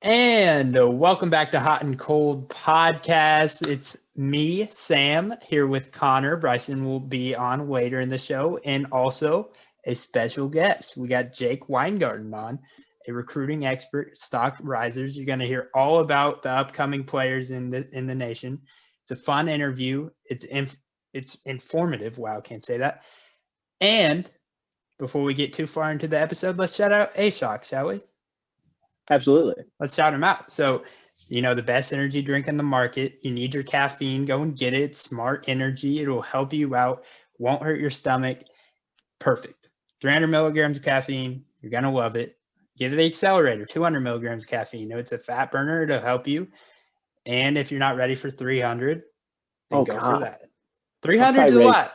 And welcome back to Hot and Cold Podcast. It's me, Sam, here with Connor. Bryson will be on later in the show, and also a special guest. We got Jake Weingarten on, a recruiting expert, stock risers. You're going to hear all about the upcoming players in the nation. It's a fun interview. It's informative. Wow, can't say that. And before we get too far into the episode, let's shout out A-Shock, shall we? Absolutely. Let's shout them out. So, the best energy drink in the market. You need your caffeine. Go and get it. Smart energy. It'll help you out. Won't hurt your stomach. Perfect. 300 milligrams of caffeine. You're going to love it. Get the accelerator, 200 milligrams of caffeine. It's a fat burner. It'll help you. And if you're not ready for 300, then go for that. 300 is a lot.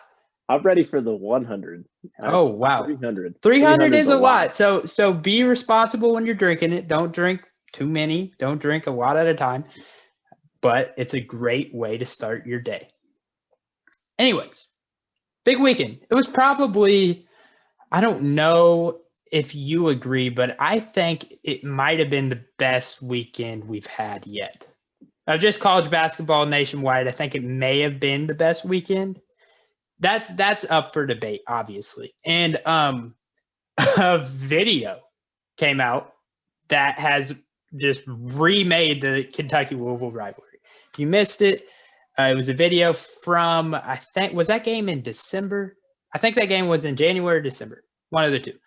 I'm ready for the 100. Oh, wow. 300. 300 is a lot. So be responsible when you're drinking it. Don't drink too many. Don't drink a lot at a time. But it's a great way to start your day. Anyways, big weekend. It was probably, I don't know if you agree, but I think it might have been the best weekend we've had yet. Just college basketball nationwide, I think it may have been the best weekend. That's up for debate, obviously. And a video came out that has just remade the Kentucky-Louisville rivalry. If you missed it, it was a video from, I think, was that game in December? I think that game was in January or December, one of the two.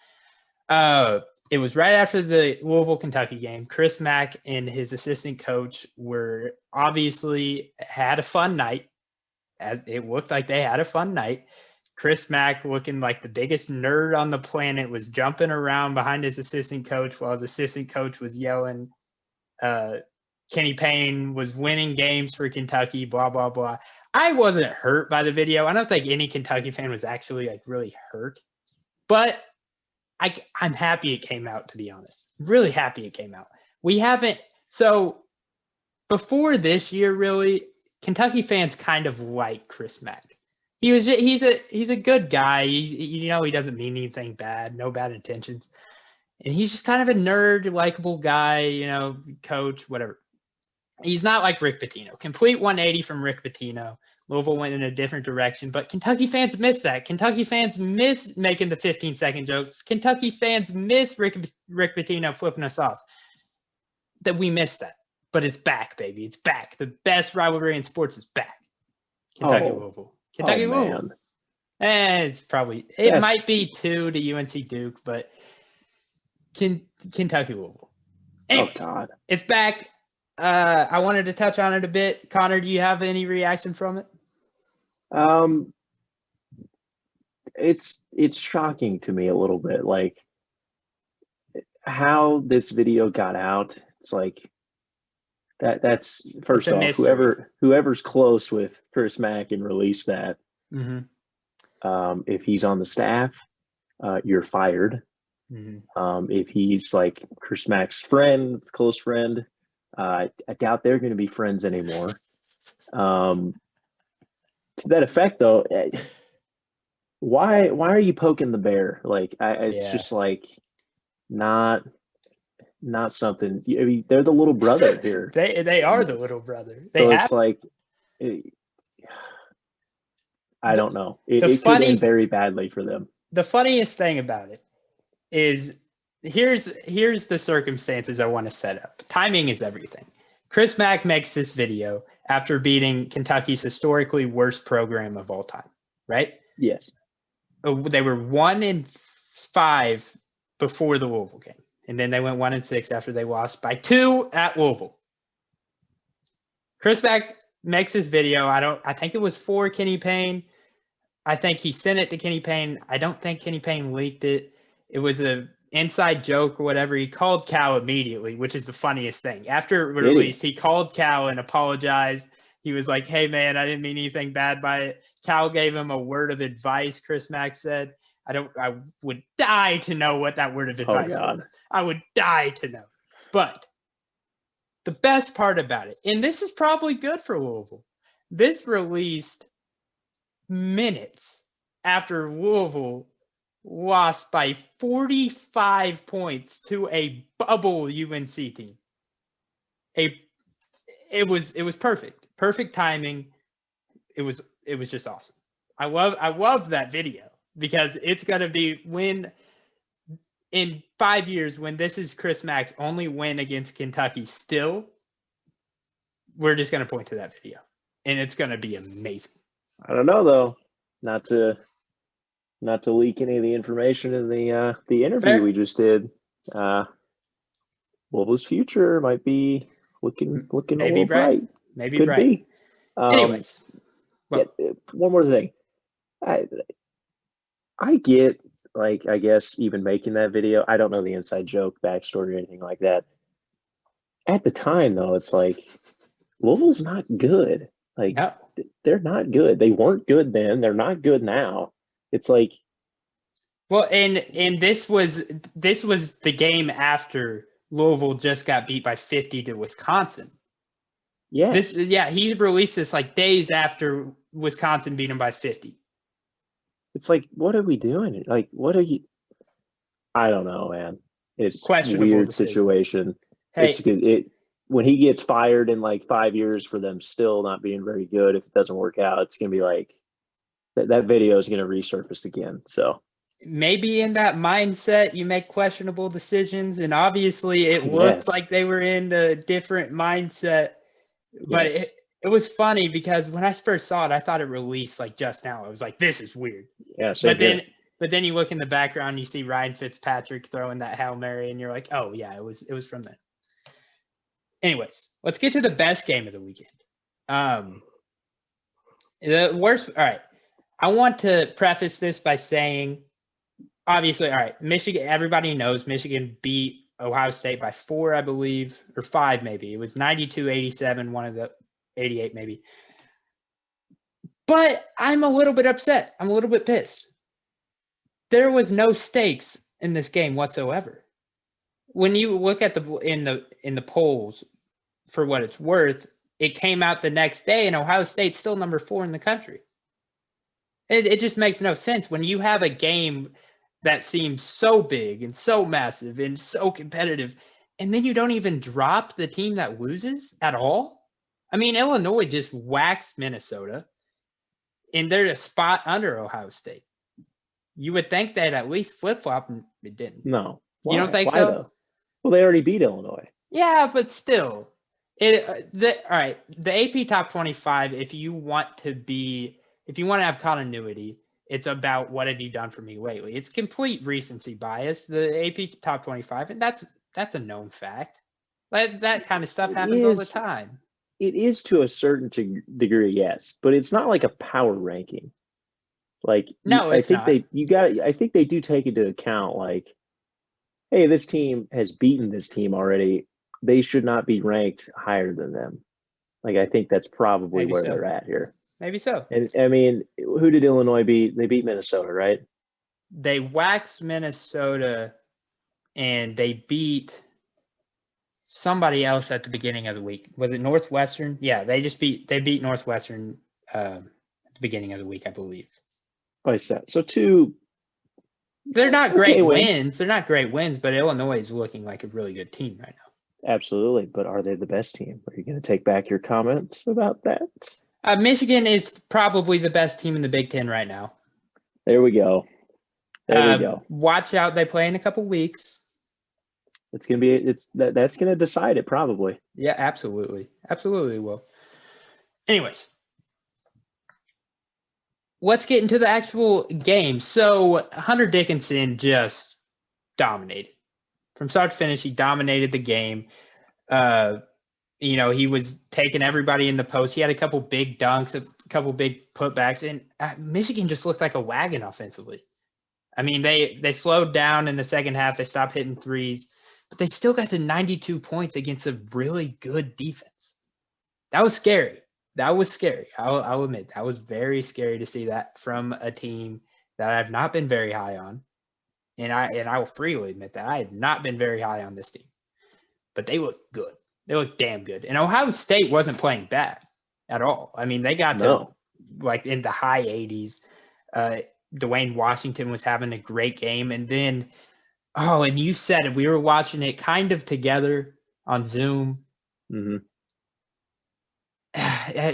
It was right after the Louisville-Kentucky game. Chris Mack and his assistant coach had a fun night. As it looked like they had a fun night. Chris Mack, looking like the biggest nerd on the planet, was jumping around behind his assistant coach while his assistant coach was yelling. Kenny Payne was winning games for Kentucky, blah, blah, blah. I wasn't hurt by the video. I don't think any Kentucky fan was actually really hurt. But I'm happy it came out, to be honest. Really happy it came out. So before this year, really, Kentucky fans kind of like Chris Mack. He's a good guy. He doesn't mean anything bad, no bad intentions. And he's just kind of a nerd, likable guy, coach, whatever. He's not like Rick Pitino. Complete 180 from Rick Pitino. Louisville went in a different direction, but Kentucky fans miss that. Kentucky fans miss making the 15-second jokes. Kentucky fans miss Rick Pitino flipping us off. That we missed that. But it's back, baby. It's back. The best rivalry in sports is back. Kentucky-Louisville. Kentucky-Louisville. It might be 2 to UNC Duke, but Kentucky-Louisville. Anyways, oh, God. It's back. I wanted to touch on it a bit. Connor, do you have any reaction from it? It's shocking to me a little bit, like how this video got out. It's like that's first off, whoever's close with Chris Mack and released that. Mm-hmm. If he's on the staff, you're fired. Mm-hmm. If he's like Chris Mack's friend, close friend, I doubt they're going to be friends anymore. To that effect, though, why are you poking the bear? Like, it's just like not something. I mean, they're the little brother here. They are the little brother. It's like, I don't know. It could end very badly for them. The funniest thing about it is here's the circumstances I want to set up. Timing is everything. Chris Mack makes this video after beating Kentucky's historically worst program of all time, right? Yes. They were 1-5 before the Louisville game. And then they went 1-6 after they lost by 2 at Louisville. Chris Mack makes this video. I think it was for Kenny Payne. I think he sent it to Kenny Payne. I don't think Kenny Payne leaked it. It was an inside joke or whatever. He called Cal immediately, which is the funniest thing. After it released, he called Cal and apologized. He was like, hey, man, I didn't mean anything bad by it. Cal gave him a word of advice, Chris Mack said. I would die to know what that word of advice was. I would die to know. But the best part about it, and this is probably good for Louisville, this released minutes after Louisville lost by 45 points to a bubble UNC team. it was perfect timing. It was just awesome. I love that video because it's gonna be when in 5 years when this is Chris Mack's only win against Kentucky still, we're just gonna point to that video and it's gonna be amazing. I don't know though, not to leak any of the information in the interview Fair. we just did. Louisville's future might be looking a Maybe little bright. Maybe Could bright. be. Anyways, well, yeah, one more thing. I get, like, I guess even making that video, I don't know the inside joke, backstory, or anything like that. At the time, though, it's like Louisville's not good. Like, no. they're not good. They weren't good then. They're not good now. It's like, well, and this was the game after Louisville just got beat by 50 to Wisconsin. yeah, he released this like days after Wisconsin beat him by 50. It's like, what are we doing? Like, what are you? I don't know, man. It's Questionable weird decision. situation. Hey, when he gets fired in like 5 years for them still not being very good, if it doesn't work out, it's gonna be like that video is gonna resurface again. So maybe in that mindset you make questionable decisions, and obviously it looked like they were in a different mindset. But it was funny because when I first saw it, I thought it released like just now. I was like, this is weird. Yeah, but then you look in the background, you see Ryan Fitzpatrick throwing that Hail Mary, and you're like, oh yeah, it was from then. Anyways, let's get to the best game of the weekend. The worst. All right, I want to preface this by saying, obviously, all right, Michigan. Everybody knows Michigan beat Ohio State by 4, I believe, or 5 maybe. It was 92-87, one of the 88 maybe. But I'm a little bit upset. I'm a little bit pissed. There was no stakes in this game whatsoever. When you look at in the polls, for what it's worth, it came out the next day and Ohio State's still number 4 in the country. It just makes no sense when you have a game that seems so big and so massive and so competitive, and then you don't even drop the team that loses at all. I mean, Illinois just waxed Minnesota, and they're a spot under Ohio State. You would think they'd at least flip-flop, and it didn't. No. Why? You don't think Why, so? though? Well, they already beat Illinois. Yeah, but still. All right, the AP Top 25, if you want to have continuity, it's about what have you done for me lately. It's complete recency bias, the AP Top 25, and that's a known fact. That kind of stuff happens all the time. It is to a certain degree, yes, but it's not like a power ranking. Like, no, I think they do take into account, like, hey, this team has beaten this team already. They should not be ranked higher than them. Like, I think that's probably where they're at here. Maybe so. And I mean, who did Illinois beat? They beat Minnesota, right? They waxed Minnesota, and they beat somebody else at the beginning of the week. Was it Northwestern? Yeah, they beat Northwestern at the beginning of the week, I believe. Oh, so 2. They're not great wins. They're not great wins, but Illinois is looking like a really good team right now. Absolutely, but are they the best team? Are you going to take back your comments about that? Michigan is probably the best team in the Big Ten right now. There we go. Watch out. They play in a couple weeks. It's going to be that's going to decide it probably. Yeah, absolutely. Absolutely will. Anyways, let's get into the actual game. So Hunter Dickinson just dominated. From start to finish, he dominated the game. He was taking everybody in the post. He had a couple big dunks, a couple big putbacks, and Michigan just looked like a wagon offensively. I mean, they slowed down in the second half. They stopped hitting threes, but they still got to 92 points against a really good defense. That was scary. I'll admit, that was very scary to see that from a team that I've not been very high on. And I will freely admit that I have not been very high on this team. But they look good. They look damn good. And Ohio State wasn't playing bad at all. I mean, they got to like in the high 80s. Dwayne Washington was having a great game. And then, and you said it, we were watching it kind of together on Zoom. Mm-hmm.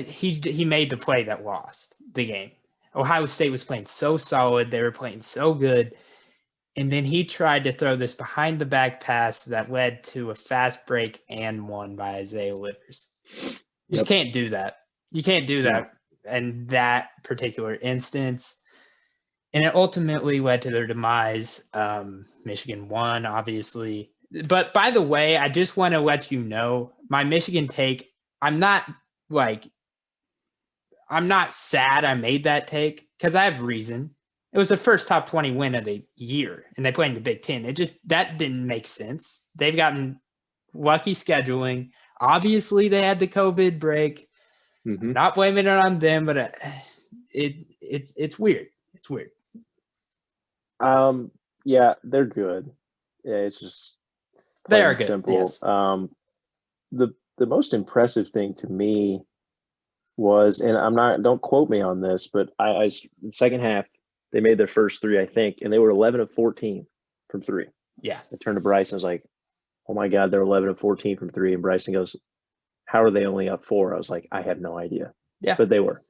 He made the play that lost the game. Ohio State was playing so solid. They were playing so good. And then he tried to throw this behind the back pass that led to a fast break and one by Isaiah Livers. You just can't do that. You can't do that in that particular instance. And it ultimately led to their demise. Michigan won, obviously. But by the way, I just want to let you know my Michigan take. I'm not sad I made that take because I have reason. It was the first top 20 win of the year, and they played in the Big Ten. That didn't make sense. They've gotten lucky scheduling. Obviously, they had the COVID break. Mm-hmm. I'm not blaming it on them, but it's weird. It's weird. Yeah, they're good. Yeah, it's just They are plain good. simple. Yes. The most impressive thing to me was, and don't quote me on this, but I the second half they made their first three, I think, and they were 11 of 14 from three. Yeah. I turned to Bryson, I was like, oh my God, they're 11 of 14 from three. And Bryson goes, how are they only up four? I was like, I have no idea. Yeah. But they were.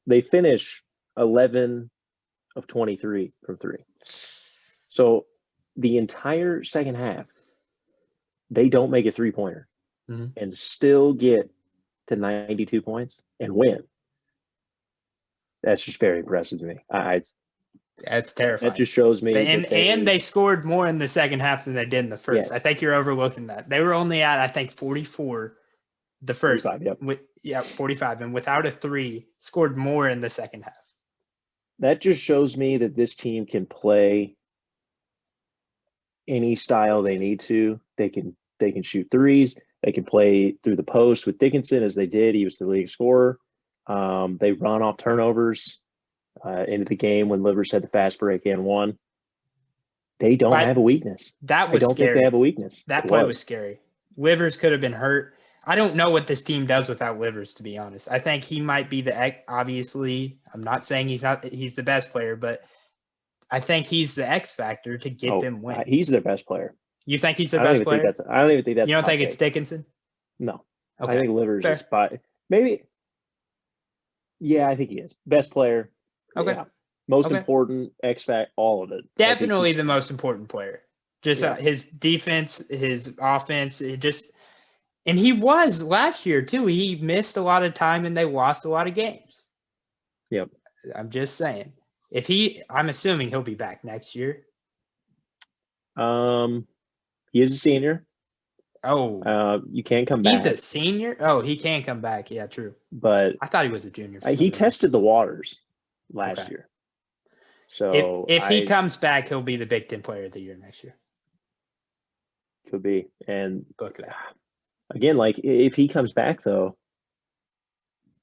They finish 11 of 23 from three. So the entire second half, they don't make a three-pointer and still get to 92 points and win. That's just very impressive to me. That's terrifying. That just shows me. And they scored more in the second half than they did in the first. Yes. I think you're overlooking that. They were only at, I think, 44 the first. 45, yep. 45. And without a three, scored more in the second half. That just shows me that this team can play any style they need to. They can shoot threes. They can play through the post with Dickinson as they did. He was the league scorer. They run off turnovers into the game when Livers had the fast break and won. They don't have a weakness. That was I don't think they have a weakness. That play was scary. Livers could have been hurt. I don't know what this team does without Livers, to be honest. I think he might be obviously, I'm not saying he's the best player, but I think he's the X factor to get them wins. He's their best player. You think he's their best player? I don't even think that's. You don't think it's Dickinson? No. Okay. I think Livers is maybe. Yeah, I think he is. Best player. Okay. Yeah. Most important, X Factor, all of it. Definitely the most important player. Just his defense, his offense, and he was last year too. He missed a lot of time and they lost a lot of games. Yep. I'm just saying. I'm assuming he'll be back next year. He is a senior. Oh. You can't come back. He's a senior? Oh, he can come back. Yeah, true. But I thought he was a junior. He tested the waters last year. So if he comes back, he'll be the Big Ten Player of the Year next year. Could be. And book that. Again, like if he comes back though,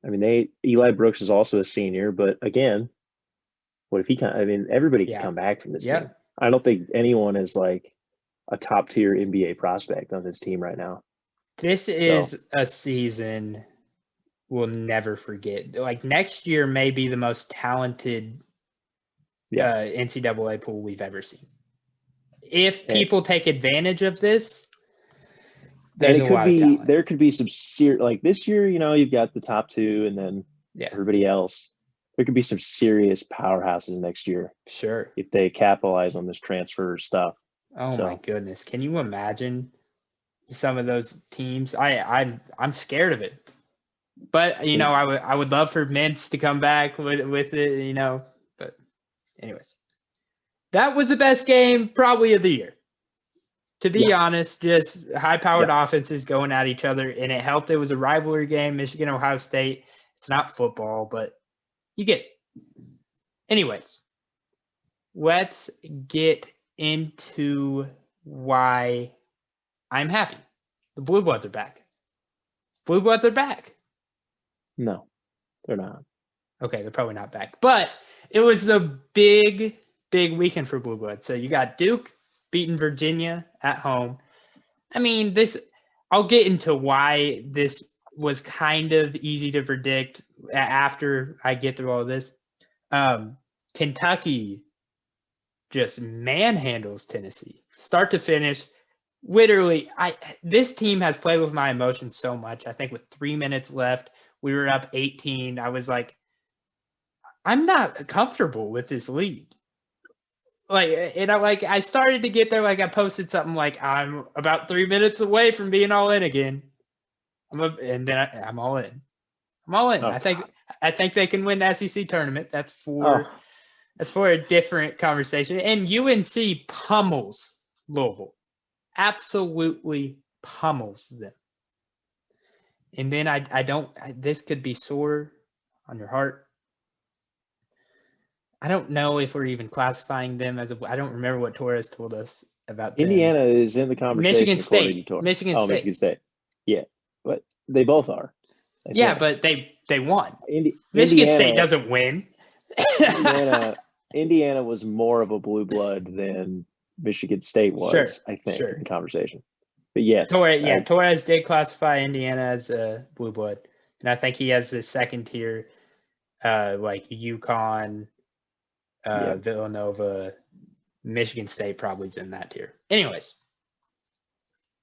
I mean Eli Brooks is also a senior, but again, what if he can? I mean, everybody can come back from this team. I don't think anyone is like a top tier NBA prospect on this team right now. This is a season we'll never forget. Like next year may be the most talented NCAA pool we've ever seen. If people take advantage of this, there's a lot of talent. There could be some like this year, you've got the top two and then everybody else. There could be some serious powerhouses next year. Sure. If they capitalize on this transfer stuff. Oh my goodness. Can you imagine some of those teams? I'm scared of it. But I would love for Mintz to come back with it, But anyways. That was the best game probably of the year. To be honest, just high-powered offenses going at each other, and it helped. It was a rivalry game, Michigan, Ohio State. It's not football, but you get it. Anyways, let's get into why I'm happy. The Blue Bloods are back. Blue Bloods are back. No, they're not. Okay, they're probably not back. But it was a big weekend for Blue Bloods. So you got Duke beating Virginia at home. I mean, I'll get into why this was kind of easy to predict after I get through all this. Kentucky just manhandles Tennessee. Start to finish, literally, this team has played with my emotions so much. I think with 3 minutes left, we were up 18. I was like, I'm not comfortable with this lead. Like, and I started to get there. Like, I posted something like, I'm about 3 minutes away from being all in again. And then I'm all in. I'm all in. Oh, I think they can win the SEC tournament. That's for a different conversation. And UNC pummels Louisville. Absolutely pummels them. And then this could be sore on your heart. I don't know if we're even classifying them as I don't remember what Torres told us about them. Indiana is in the conversation. Michigan State. Michigan State. Yeah, but they both are. Yeah, but they won. Michigan Indiana, State doesn't win. Indiana was more of a blue blood than Michigan State was, I think, in the conversation. But yes. Torres did classify Indiana as a blue blood. And I think he has the second tier, like UConn, Villanova, Michigan State probably is in that tier. Anyways,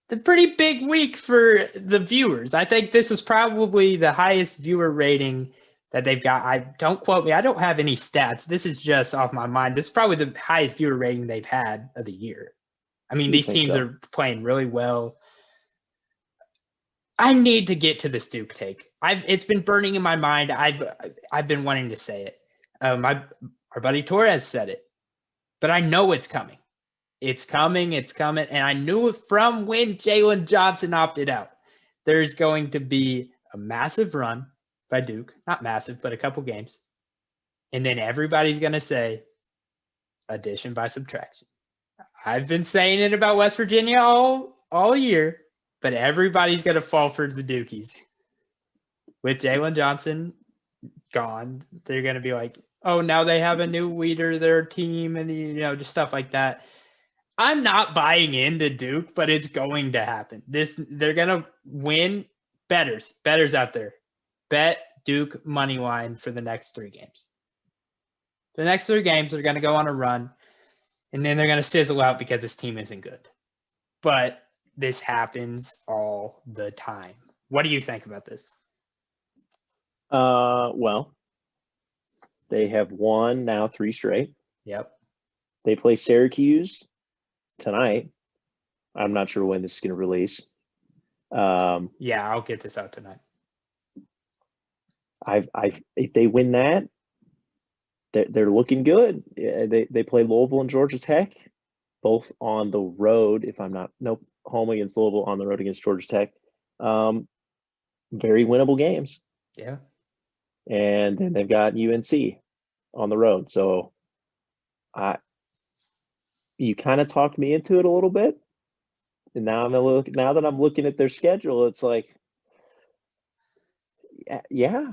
it's a pretty big week for the viewers. I think this is probably the highest viewer rating that they've got. Don't quote me. I don't have any stats. This is just off my mind. This is probably the highest viewer rating they've had of the year. I mean, these teams are playing really well. I need to get to this Duke take. It's been burning in my mind. I've been wanting to say it. Our buddy Torres said it, but I know it's coming. It's coming. And I knew it from when Jalen Johnson opted out. There's going to be a massive run by Duke. Not massive, but a couple games. And then everybody's going to say addition by subtraction. I've been saying it about West Virginia all year, but everybody's going to fall for the Dukies. With Jalen Johnson gone, they're going to be like, oh, now they have a new leader of their team and, just stuff like that. I'm not buying into Duke, but it's going to happen. They're going to win. Bettors out there. Bet Duke money line for the next 3 games. The next 3 games, they're going to go on a run, and then they're going to sizzle out because this team isn't good. But this happens all the time. What do you think about this? Well, they have won now 3 straight. Yep. They play Syracuse tonight. I'm not sure when this is going to release. Yeah, I'll get this out tonight. If they win that, they're looking good. They play Louisville and Georgia Tech, both on the road. Home against Louisville, on the road against Georgia Tech. Very winnable games. Yeah. And then they've got UNC on the road. So you kind of talked me into it a little bit. And now that I'm looking at their schedule, it's like, yeah,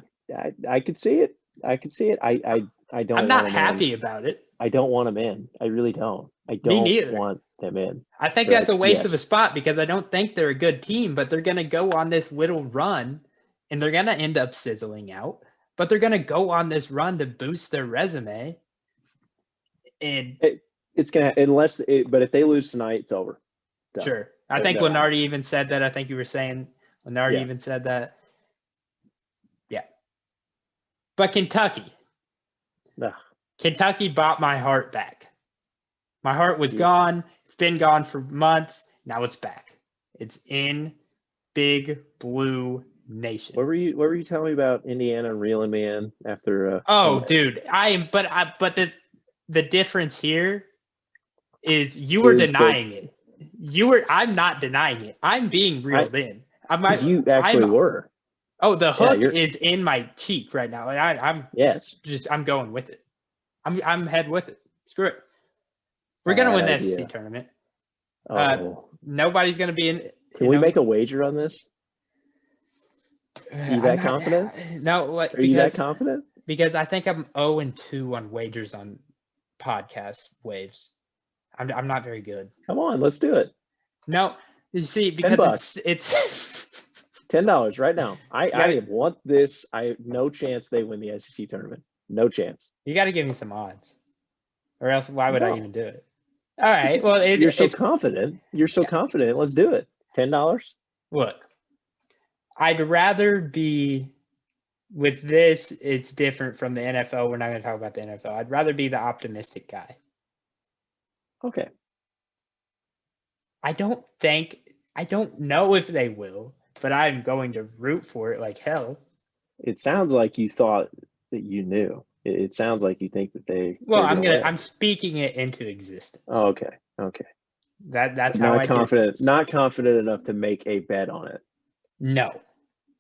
I could see it. I don't. I'm not happy about it. I don't want them in. I really don't. I don't want them in. I think that's a waste of a spot because I don't think they're a good team, but they're going to go on this little run and they're going to end up sizzling out, but they're going to go on this run to boost their resume. And it's going to, but if they lose tonight, it's over. Done. Sure. I think Lenardi even said that. I think you were saying Lenardi even said that. Yeah. But Kentucky. Kentucky bought my heart back. My heart was gone. It's been gone for months. Now it's back. It's in Big Blue Nation. What were you telling me about Indiana reeling me in after? Dude, but the difference here is you were denying it. I'm not denying it. I'm being reeled in. You actually were. Oh, the hook is in my cheek right now. I'm going with it. I'm head with it. Screw it. We're gonna win the SEC tournament. Nobody's gonna be in. Can we make a wager on this? Are you that confident? No. Are you that confident? Because I think I'm 0-2 on wagers on podcast waves. I'm not very good. Come on, let's do it. No, you see, because it's $10 right now. I want this. I have no chance they win the SEC tournament. No chance. You got to give me some odds, or else why would I even do it? All right. Well, You're so it's confident. You're so confident. Let's do it. $10. look. I'd rather be with this. It's different from the NFL. We're not going to talk about the NFL. I'd rather be the optimistic guy. Okay. I don't know if they will, but I'm going to root for it like hell. It sounds like you thought that you knew. It sounds like you think that Well, win. I'm speaking it into existence. Oh, okay. Okay. That's But how not I confident. do things. Not confident enough to make a bet on it. No.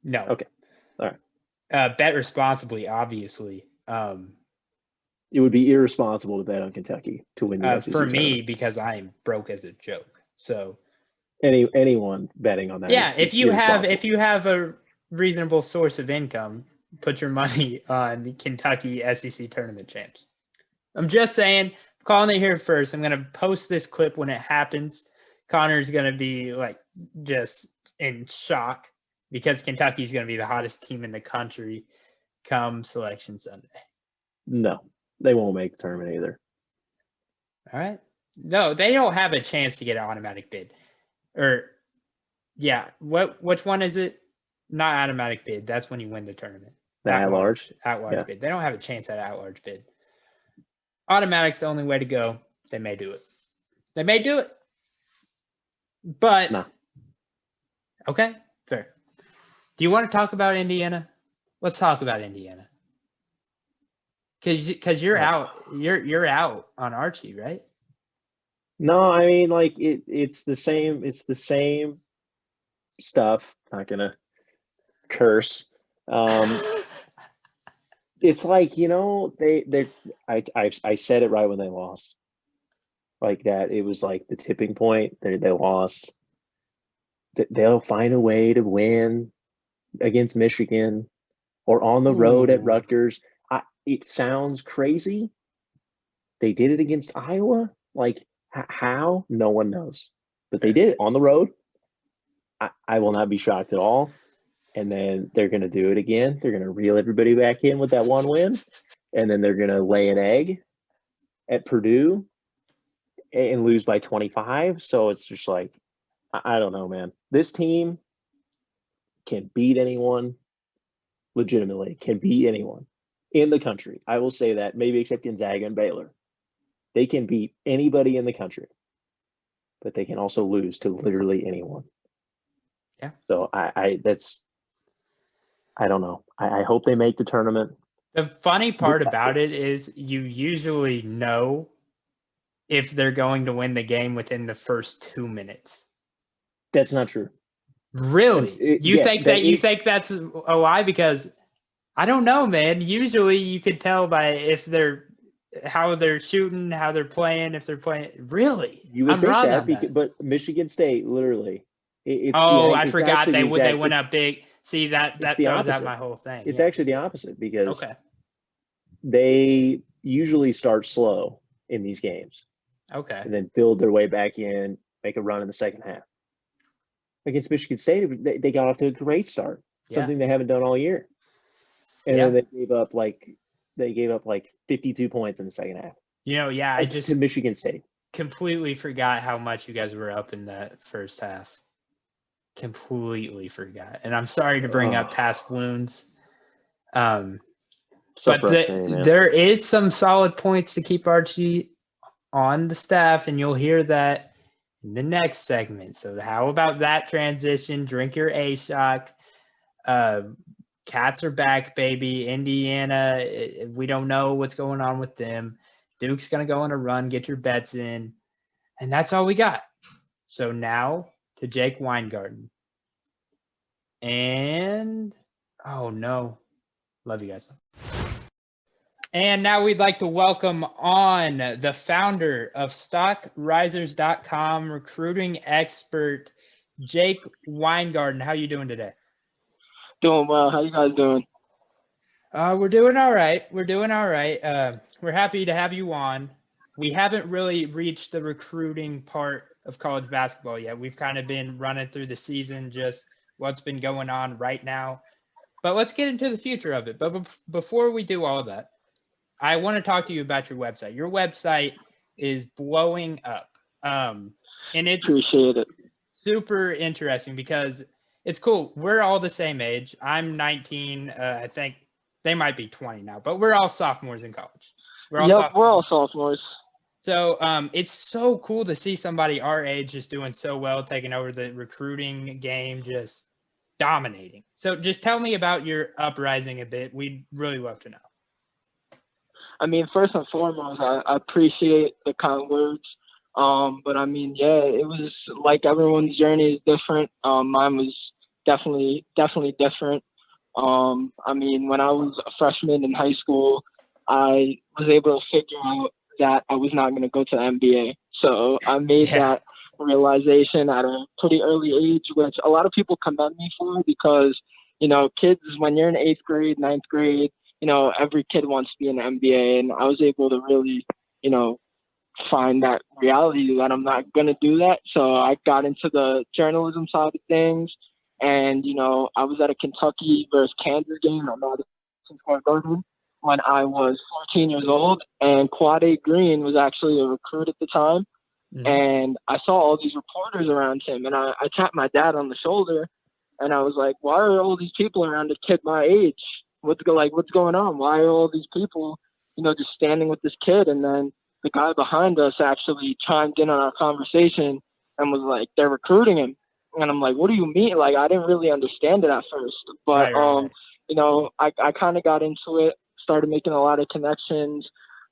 Okay. All right. Bet responsibly, obviously. It would be irresponsible to bet on Kentucky to win the SEC For tournament. me, because I am broke as a joke. So anyone betting on that. Yeah, if you irresponsible. have a reasonable source of income, put your money on the Kentucky SEC tournament champs. I'm just saying, calling it here first. I'm gonna post this clip when it happens. Connor's gonna be like just in shock because Kentucky's gonna be the hottest team in the country come Selection Sunday. No, they won't make the tournament either. All right. No, they don't have a chance to get an automatic bid. Or yeah, which one is it? Not automatic bid. That's when you win the tournament. At large yeah. Bid. They don't have a chance at at-large bid. Automatic's the only way to go. They may do it. But no. Okay, fair. Do you want to talk about Indiana? Let's talk about Indiana. Because you're out. You're out on Archie, right? No, I mean like it's the same. It's the same stuff. Not gonna curse. It's like, I said it right when they lost. Like that, it was like the tipping point. They lost. They'll find a way to win against Michigan or on the road at Rutgers. It sounds crazy. They did it against Iowa. Like how? No one knows. But they did it on the road. I will not be shocked at all. And then they're going to do it again. They're going to reel everybody back in with that one win. And then they're going to lay an egg at Purdue and lose by 25. So it's just like, I don't know, man. This team can beat anyone, legitimately, can beat anyone in the country. I will say that, maybe except Gonzaga and Baylor. They can beat anybody in the country, but they can also lose to literally anyone. Yeah. So I don't know. I hope they make the tournament. The funny part about it is you usually know if they're going to win the game within the first 2 minutes. That's not true. Really? You think that's a lie? Because I don't know, man. Usually you could tell by how they're shooting, how they're playing, if they're playing. Really? You would think that, but Michigan State, literally. I forgot they went up big. See, that throws out my whole thing. It's actually the opposite because they usually start slow in these games. Okay. And then build their way back in, make a run in the second half. Against Michigan State, they got off to a great start, something they haven't done all year. And then they gave up like 52 points in the second half. I just to Michigan State. Completely forgot how much you guys were up in that first half. Completely forgot. And I'm sorry to bring up past wounds. But there is some solid points to keep Archie on the staff, and you'll hear that in the next segment. So how about that transition? Drink your A-Shock. Cats are back, baby. Indiana, we don't know what's going on with them. Duke's going to go on a run, get your bets in. And that's all we got. So now to Jake Weingarten. And, oh no. Love you guys. And now we'd like to welcome on the founder of StockRisers.com, recruiting expert, Jake Weingarten. How you doing today? Doing well. How you guys doing? We're doing all right. We're happy to have you on. We haven't really reached the recruiting part of college basketball yet. We've kind of been running through the season, just what's been going on right now. But let's get into the future of it. But before we do all that, I want to talk to you about your website. Your website is blowing up. And it's Appreciate it. super interesting because it's cool. We're all the same age. I'm 19. I think they might be 20 now, but we're all sophomores in college. We're all sophomores. So it's so cool to see somebody our age just doing so well, taking over the recruiting game, just dominating. So just tell me about your uprising a bit. We'd really love to know. I mean, first and foremost, I appreciate the kind words. But I mean, yeah, it was like everyone's journey is different. Mine was definitely different. I mean, when I was a freshman in high school, I was able to figure out that I was not going to go to the NBA. So I made that realization at a pretty early age, which a lot of people commend me for because, you know, kids, when you're in 8th grade, 9th grade, you know, every kid wants to be in the NBA. And I was able to really, you know, find that reality that I'm not going to do that. So I got into the journalism side of things. And, you know, I was at a Kentucky versus Kansas game at Madison Square Garden when I was 14 years old. And Quade Green was actually a recruit at the time. Mm-hmm. And I saw all these reporters around him. And I tapped my dad on the shoulder. And I was like, why are all these people around a kid my age? What's going on? Why are all these people, you know, just standing with this kid? And then the guy behind us actually chimed in on our conversation and was like, they're recruiting him. And I'm like, what do you mean? Like, I didn't really understand it at first. But, right. You know, I kind of got into it, started making a lot of connections.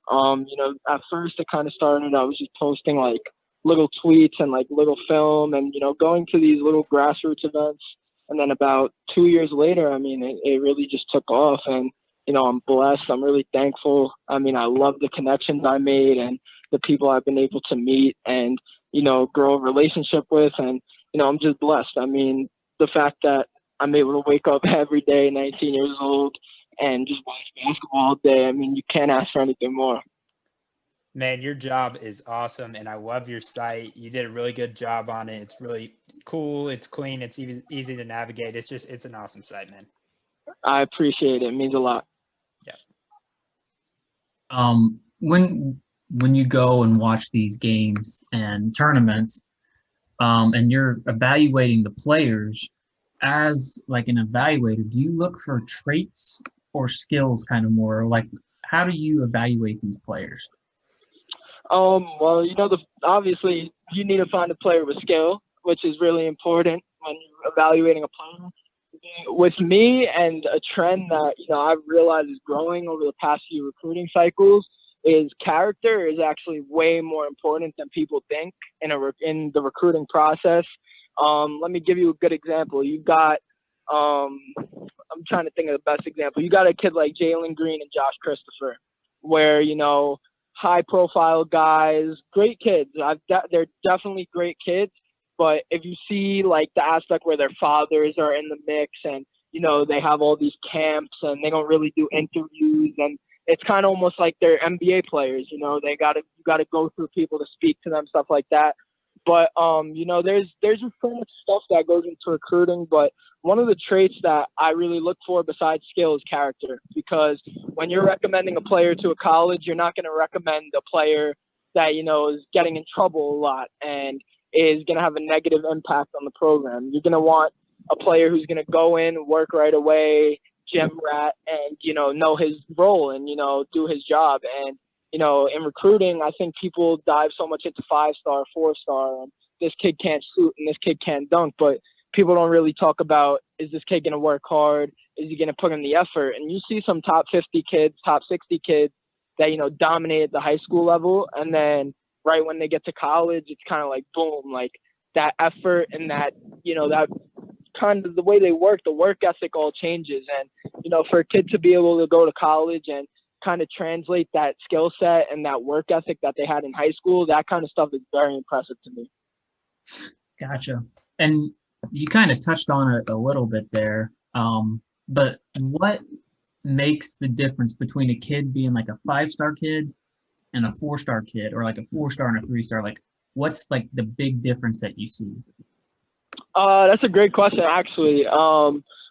You know, at first it kind of started, I was just posting like little tweets and like little film and, you know, going to these little grassroots events. And then about 2 years later, I mean, it really just took off. And, you know, I'm blessed. I'm really thankful. I mean, I love the connections I made and the people I've been able to meet and, you know, grow a relationship with. And, you know, I'm just blessed. I mean, the fact that I'm able to wake up every day, 19 years old, and just watch basketball all day, I mean, you can't ask for anything more. Man, your job is awesome, and I love your site. You did a really good job on it. It's really cool. It's clean. It's easy to navigate. It's an awesome site, man. I appreciate it. It means a lot. Yeah. When you go and watch these games and tournaments, and you're evaluating the players, as like an evaluator, do you look for traits or skills kind of more? Like, how do you evaluate these players? Well, you know, obviously you need to find a player with skill, which is really important when you're evaluating a player. With me, and a trend that, you know, I've realized is growing over the past few recruiting cycles, is character is actually way more important than people think in the recruiting process. Let me give you a good example. You've got, I'm trying to think of the best example. You got a kid like Jalen Green and Josh Christopher, where, you know, high-profile guys, great kids. They're definitely great kids. But if you see, like, the aspect where their fathers are in the mix and, you know, they have all these camps and they don't really do interviews, and it's kind of almost like they're NBA players, you know, you got to go through people to speak to them, stuff like that. But, you know, there's just so much stuff that goes into recruiting. But one of the traits that I really look for besides skill is character, because when you're recommending a player to a college, you're not going to recommend a player that, you know, is getting in trouble a lot and is going to have a negative impact on the program. You're going to want a player who's going to go in, work right away, gym rat, and, you know his role and, you know, do his job. And, you know, in recruiting, I think people dive so much into 5-star, 4-star, and this kid can't shoot and this kid can't dunk. But people don't really talk about, is this kid going to work hard? Is he going to put in the effort? And you see some top 50 kids, top 60 kids that, you know, dominate at the high school level. And then right when they get to college, it's kind of like, boom, like that effort and that, you know, that kind of the way they work, the work ethic all changes. And, you know, for a kid to be able to go to college and kind of translate that skill set and that work ethic that they had in high school, that kind of stuff is very impressive to me. Gotcha. And you kind of touched on it a little bit there. But what makes the difference between a kid being like a 5-star kid and a 4-star kid, or like a 4-star and a 3-star? Like, what's like the big difference that you see? That's a great question, actually.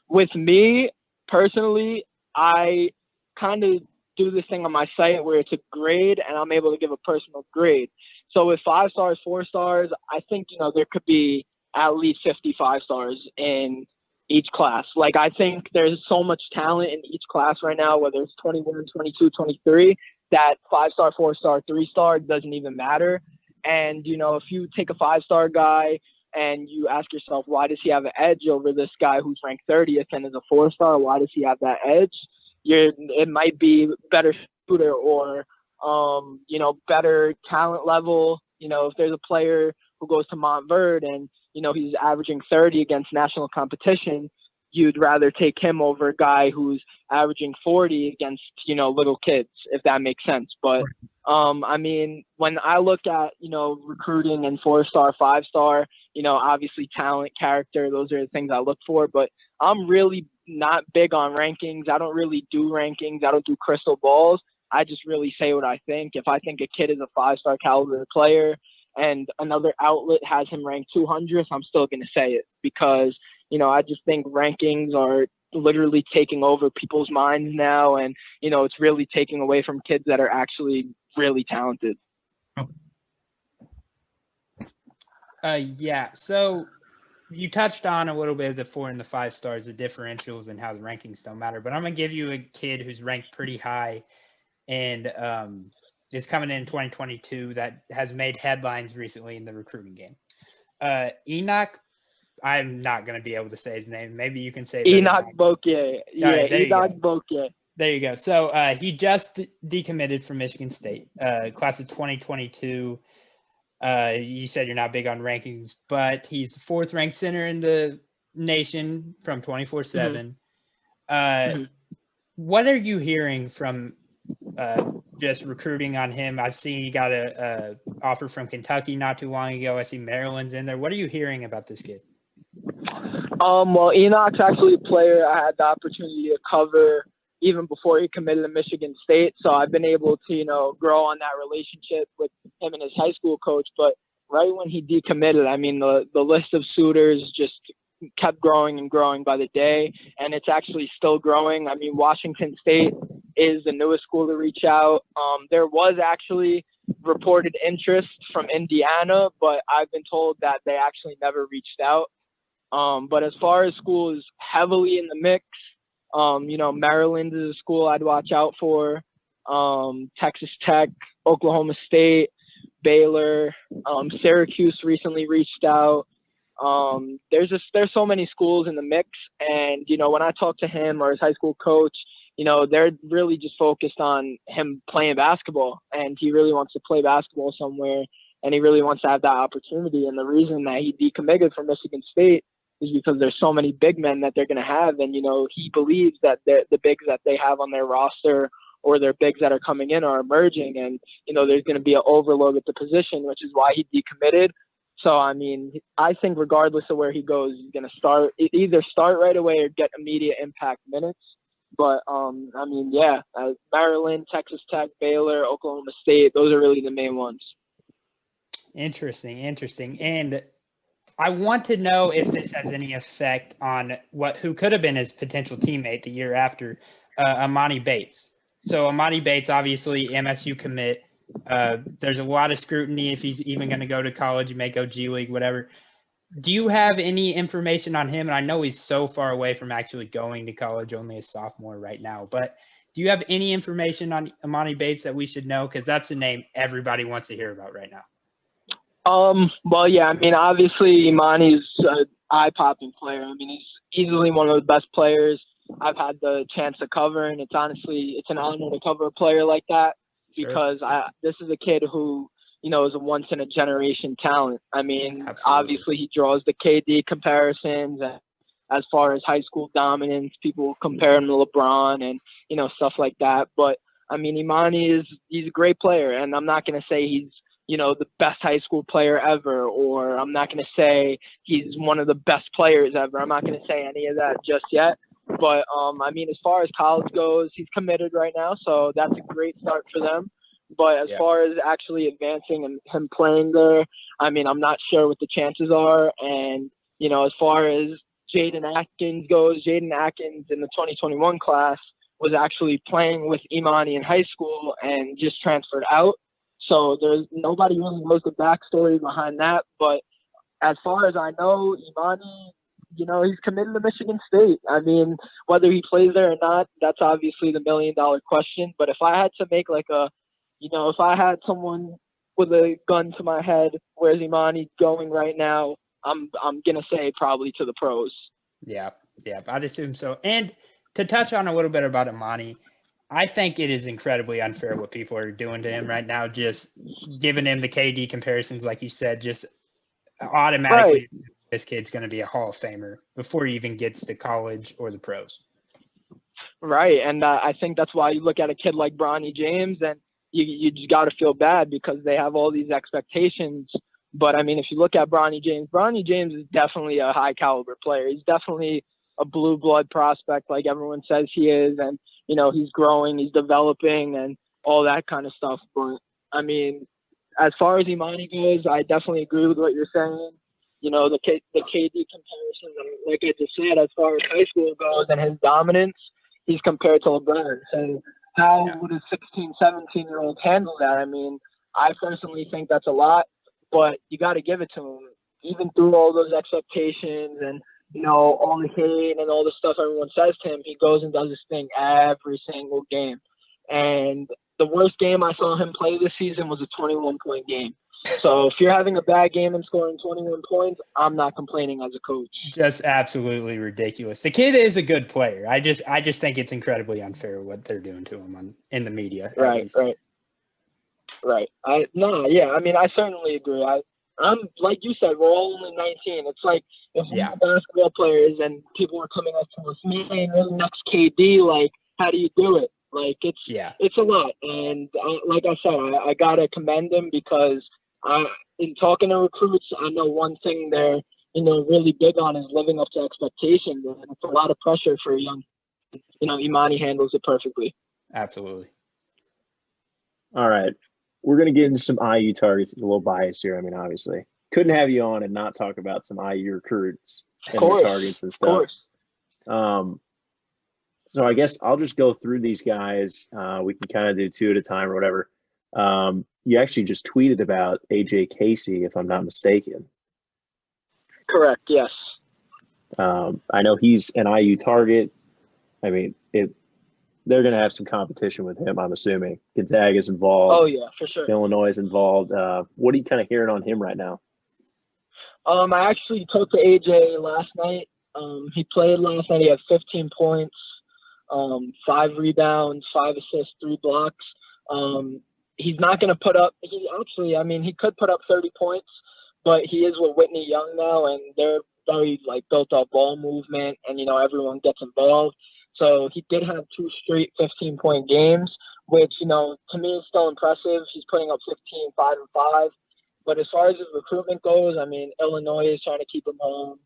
With me personally, I kind of do this thing on my site where it's a grade and I'm able to give a personal grade. So with 5 stars, 4 stars, I think, there could be at least 55 stars in each class. Like, I think there's so much talent in each class right now, whether it's 21, 22, 23, that 5-star, 4-star, 3-star doesn't even matter. And, if you take a 5-star guy and you ask yourself, why does he have an edge over this guy who's ranked 30th and is a 4-star? Why does he have that edge? It might be better shooter or, better talent level. If there's a player who goes to Montverde and, he's averaging 30 against national competition, you'd rather take him over a guy who's averaging 40 against, little kids, if that makes sense. But, when I look at, recruiting and 4-star, 5-star, obviously talent, character, those are the things I look for. But I'm really not big on rankings. I don't really do rankings. I don't do crystal balls. I just really say what I think. If I think a kid is a 5-star caliber player and another outlet has him ranked 200th, I'm still going to say it because, I just think rankings are literally taking over people's minds now. And, it's really taking away from kids that are actually really talented. Yeah. So you touched on a little bit of the 4 and the 5 stars, the differentials and how the rankings don't matter, but I'm going to give you a kid who's ranked pretty high and is coming in 2022 that has made headlines recently in the recruiting game. Enoch, I'm not going to be able to say his name. Maybe you can say it. Enoch Bokeh. Yeah, right, Enoch Bokeh. There you go. So he just decommitted from Michigan State, class of 2022. You said you're not big on rankings, but he's the 4th ranked center in the nation from 24/7. What are you hearing from just recruiting on him? I've seen he got a offer from Kentucky not too long ago. I see Maryland's in there. What are you hearing about this kid? Well, Enoch's actually a player I had the opportunity to cover even before he committed to Michigan State. So I've been able to, grow on that relationship with him and his high school coach. But right when he decommitted, the list of suitors just kept growing and growing by the day, and it's actually still growing. Washington State is the newest school to reach out. There was actually reported interest from Indiana, but I've been told that they actually never reached out. But as far as schools heavily in the mix, Maryland is a school I'd watch out for. Texas Tech, Oklahoma State, Baylor, Syracuse recently reached out. There's so many schools in the mix, and when I talk to him or his high school coach, they're really just focused on him playing basketball, and he really wants to play basketball somewhere, and he really wants to have that opportunity. And the reason that he decommitted from Michigan State is because there's so many big men that they're going to have, and he believes that the bigs that they have on their roster or their bigs that are coming in are emerging, and there's going to be an overload at the position, which is why he decommitted. So, I think regardless of where he goes, he's going to either start right away or get immediate impact minutes. But, Maryland, Texas Tech, Baylor, Oklahoma State, those are really the main ones. Interesting. And I want to know if this has any effect on who could have been his potential teammate the year after, Amani Bates. So Amani Bates, obviously MSU commit. There's a lot of scrutiny if he's even going to go to college. He may go G League, whatever. Do you have any information on him? And I know he's so far away from actually going to college, only a sophomore right now. But do you have any information on Amani Bates that we should know? Because that's the name everybody wants to hear about right now. Well, yeah, obviously Imani's an eye-popping player. He's easily one of the best players I've had the chance to cover, and it's an honor to cover a player like that. Sure. Because this is a kid who, is a once-in-a-generation talent. Absolutely. Obviously he draws the KD comparisons, and as far as high school dominance, people compare him to LeBron and, stuff like that. But, Imani he's a great player, and I'm not going to say he's, the best high school player ever, or I'm not going to say he's one of the best players ever. I'm not going to say any of that just yet. But, as far as college goes, he's committed right now, so that's a great start for them. But as far as actually advancing and him playing there, I'm not sure what the chances are. And, as far as Jaden Atkins goes, Jaden Atkins in the 2021 class was actually playing with Imani in high school and just transferred out. So there's nobody really knows the backstory behind that. But as far as I know, Imani, he's committed to Michigan State. I mean, whether he plays there or not, that's obviously the $1,000,000 question. But if I had to make if I had someone with a gun to my head, where's Imani going right now? I'm gonna say probably to the pros. Yeah, I'd assume so. And to touch on a little bit about Imani, I think it is incredibly unfair what people are doing to him right now, just giving him the KD comparisons, like you said, just automatically this kid's going to be a Hall of Famer before he even gets to college or the pros. Right, and I think that's why you look at a kid like Bronny James, and you just got to feel bad because they have all these expectations. But, I mean, if you look at Bronny James is definitely a high-caliber player. He's definitely a blue blood prospect like everyone says he is, and, he's growing, he's developing, and all that kind of stuff. But, I mean, as far as Imani goes, I definitely agree with what you're saying. The KD comparison, like I just said, as far as high school goes and his dominance, he's compared to LeBron. So how would a 16, 17-year-old handle that? I mean, I personally think that's a lot, but you got to give it to him. Even through all those expectations and, all the hate and all the stuff everyone says to him, he goes and does his thing every single game. And the worst game I saw him play this season was a 21-point game. So if you're having a bad game and scoring 21 points, I'm not complaining as a coach. Just absolutely ridiculous. The kid is a good player. I just think it's incredibly unfair what they're doing to him in the media. Right. I mean, I certainly agree. I'm like you said, we're all only 19. It's like if we were basketball players and people were coming up to us, man, you're the next KD. Like, how do you do it? Like, it's a lot. And like I said, I gotta commend him because in talking to recruits, I know one thing they're really big on is living up to expectations, and it's a lot of pressure for a young. Imani handles it perfectly. Absolutely. All right. We're going to get into some IU targets. A little bias here. I mean, obviously. Couldn't have you on and not talk about some IU recruits and their targets and stuff. So I guess I'll just go through these guys. We can kind of do two at a time or whatever. You actually just tweeted about AJ Casey, if I'm not mistaken. Correct, yes. I know he's an IU target. I mean, they're going to have some competition with him, I'm assuming. Gonzaga's involved. Oh, yeah, for sure. Illinois is involved. What are you kind of hearing on him right now? I actually talked to AJ last night. He played last night. He had 15 points, 5 rebounds, 5 assists, 3 blocks. He's not going to put up – he could put up 30 points, but he is with Whitney Young now, and they're very, built up ball movement, and, everyone gets involved. So he did have 2 straight 15-point games, which, to me is still impressive. He's putting up 15, 5, and 5. But as far as his recruitment goes, I mean, Illinois is trying to keep him home.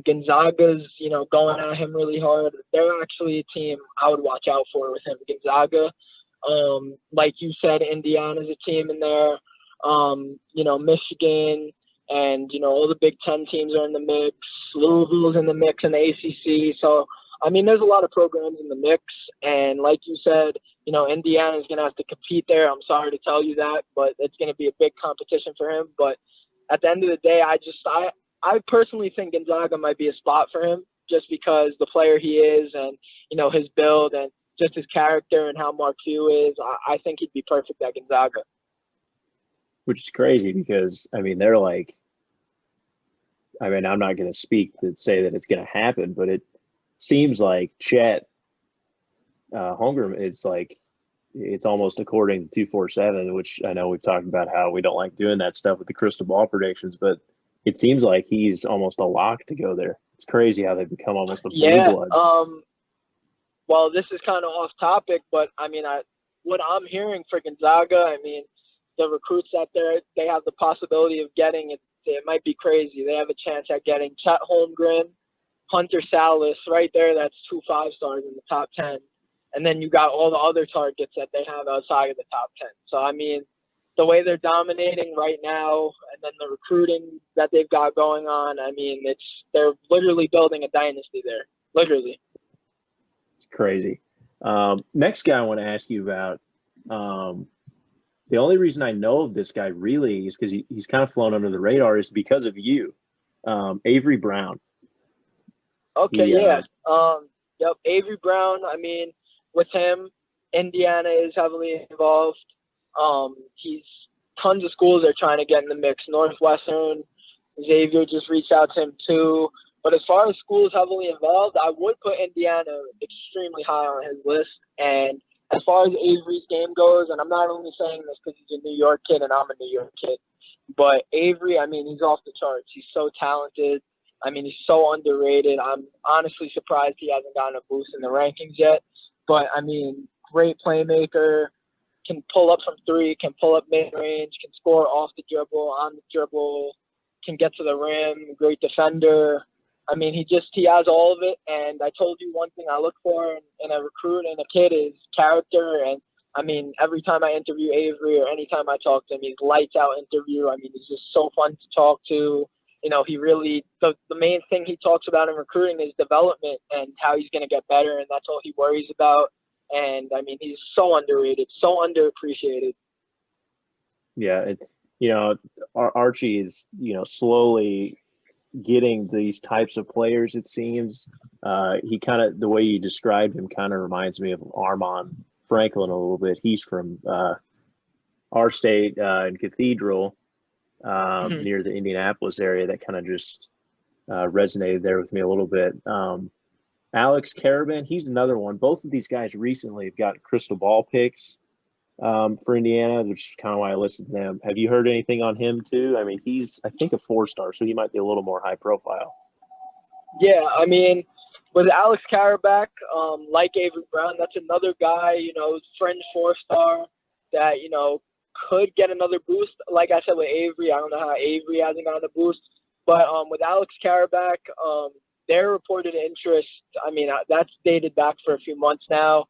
Gonzaga's, going at him really hard. They're actually a team I would watch out for with him. Gonzaga, like you said, Indiana's a team in there. Michigan and, all the Big Ten teams are in the mix. Louisville's in the mix in the ACC. So, I mean, there's a lot of programs in the mix. And like you said, Indiana's going to have to compete there. I'm sorry to tell you that, but it's going to be a big competition for him. But at the end of the day, I personally think Gonzaga might be a spot for him just because the player he is and, his build and just his character and how Mark Few is. I think he'd be perfect at Gonzaga. Which is crazy because, I mean, they're like – I mean, I'm not going to speak to say that it's going to happen, but it seems like Chet Holmgren, it's almost according to 247, which I know we've talked about how we don't like doing that stuff with the crystal ball predictions, but it seems like he's almost a lock to go there. It's crazy how they've become almost a blue blood. Well, this is kind of off topic, but I mean, what I'm hearing for Gonzaga, I mean, the recruits out there, they have the possibility of getting it. It might be crazy. They have a chance at getting Chet Holmgren, Hunter Salas, right there. That's 2 5-stars in the top 10. And then you got all the other targets that they have outside of the top 10. So, I mean, the way they're dominating right now and then the recruiting that they've got going on, I mean, they're literally building a dynasty there. Literally. It's crazy. Next guy I want to ask you about. The only reason I know of this guy really is because he's kind of flown under the radar is because of you, Avery Brown. Okay, yeah. Yep, Avery Brown. I mean, with him, Indiana is heavily involved. He's tons of schools are trying to get in the mix. Northwestern, Xavier just reached out to him too. But as far as schools heavily involved, I would put Indiana extremely high on his list. And as far as Avery's game goes, and I'm not only saying this because he's a New York kid and I'm a New York kid, but Avery, I mean, he's off the charts. He's so talented. I mean, he's so underrated. I'm honestly surprised he hasn't gotten a boost in the rankings yet. But, I mean, great playmaker, can pull up from three, can pull up mid-range, can score off the dribble, on the dribble, can get to the rim, great defender. I mean, he has all of it. And I told you one thing I look for in a recruit and a kid is character. And, I mean, every time I interview Avery or anytime I talk to him, he's lights out interview. I mean, he's just so fun to talk to. You know, he really the main thing he talks about in recruiting is development and how he's going to get better, and that's all he worries about. And I mean, he's so underrated, so underappreciated. Yeah, Archie is slowly getting these types of players. It seems he kind of the way you described him kind of reminds me of Armand Franklin a little bit. He's from our state in Cathedral. Near the Indianapolis area, that kind of just resonated there with me a little bit. Alex Caravan, he's another one. Both of these guys recently have gotten crystal ball picks for Indiana, which is kind of why I listened to them. Have you heard anything on him too? I mean, he's, I think, a 4-star, so he might be a little more high profile. Yeah, I mean, with Alex Karabakh, like Avery Brown, that's another guy, fringe 4-star that, could get another boost. Like I said with Avery, I don't know how Avery hasn't gotten a boost. But with Alex Karabakh, their reported interest, I mean, that's dated back for a few months now.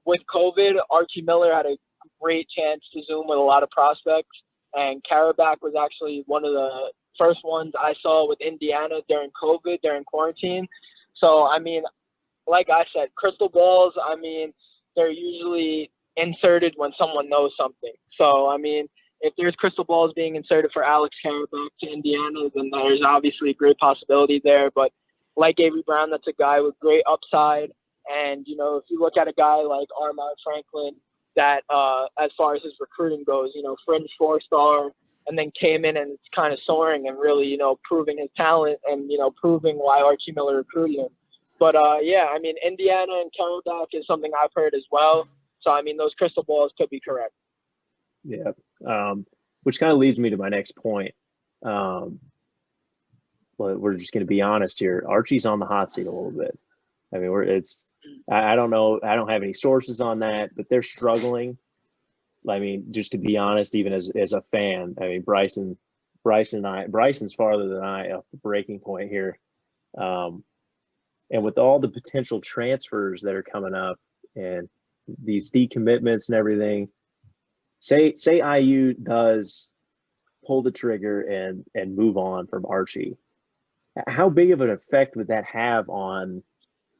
With COVID, Archie Miller had a great chance to Zoom with a lot of prospects. And Karabakh was actually one of the first ones I saw with Indiana during COVID, during quarantine. So, I mean, like I said, crystal balls, I mean, they're usually inserted when someone knows something. So, I mean, if there's crystal balls being inserted for Alex Karabakh to Indiana, then there's obviously a great possibility there. But like Avery Brown, that's a guy with great upside. And, if you look at a guy like Armand Franklin, that as far as his recruiting goes, fringe 4-star, and then came in and kind of soaring and really, proving his talent and, proving why Archie Miller recruited him. But, yeah, I mean, Indiana and Karabakh is something I've heard as well. So, I mean, those crystal balls could be correct. Yeah, which kind of leads me to my next point. But we're just going to be honest here. Archie's on the hot seat a little bit. I mean, I don't know. I don't have any sources on that, but they're struggling. I mean, just to be honest, even as a fan, I mean, Bryson's farther than I off the breaking point here. And with all the potential transfers that are coming up and these decommitments and everything, say IU does pull the trigger and move on from Archie. How big of an effect would that have on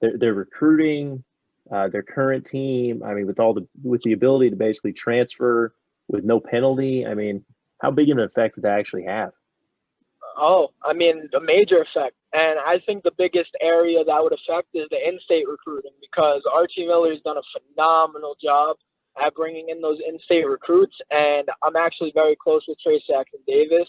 their recruiting, their current team? I mean, with the ability to basically transfer with no penalty, I mean, how big of an effect would that actually have? Oh, I mean, a major effect. And I think the biggest area that would affect is the in-state recruiting, because Archie Miller's done a phenomenal job at bringing in those in-state recruits. And I'm actually very close with Trace Jackson Davis.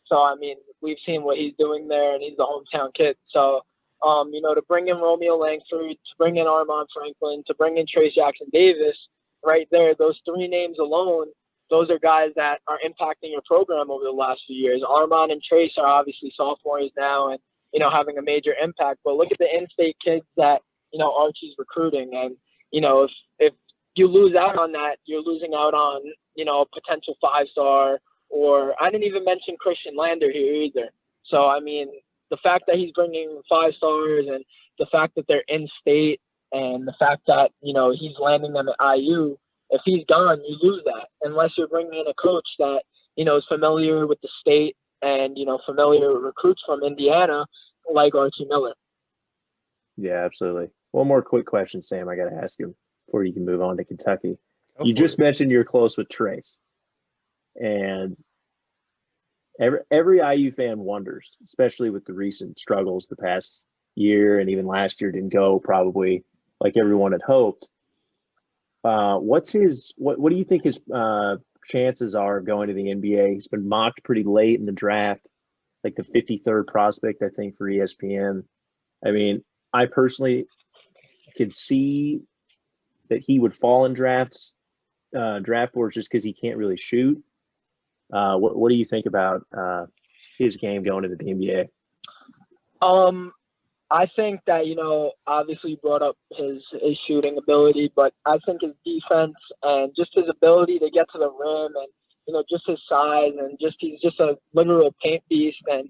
So, I mean, we've seen what he's doing there, and he's a hometown kid. So, to bring in Romeo Langford, to bring in Armand Franklin, to bring in Trace Jackson Davis, right there, those three names alone, those are guys that are impacting your program over the last few years. Armand and Trace are obviously sophomores now and, having a major impact. But look at the in-state kids that, Archie's recruiting. And, if you lose out on that, you're losing out on, a potential 5-star. Or I didn't even mention Christian Lander here either. So, I mean, the fact that he's bringing 5-stars and the fact that they're in-state and the fact that, he's landing them at IU, if he's gone, you lose that unless you're bringing in a coach that, is familiar with the state and, familiar with recruits from Indiana like Archie Miller. Yeah, absolutely. One more quick question, Sam. I got to ask you before you can move on to Kentucky. Go You for just it. mentioned you're close with Trace, and every IU fan wonders, especially with the recent struggles the past year and even last year didn't go probably like everyone had hoped. What do you think his chances are of going to the NBA? He's been mocked pretty late in the draft, like the 53rd prospect, I think, for ESPN. I mean, I personally could see that he would fall in draft boards just because he can't really shoot. What do you think about his game going into the NBA? I think that, obviously you brought up his shooting ability, but I think his defense and just his ability to get to the rim and, just his size and he's just a literal paint beast. And,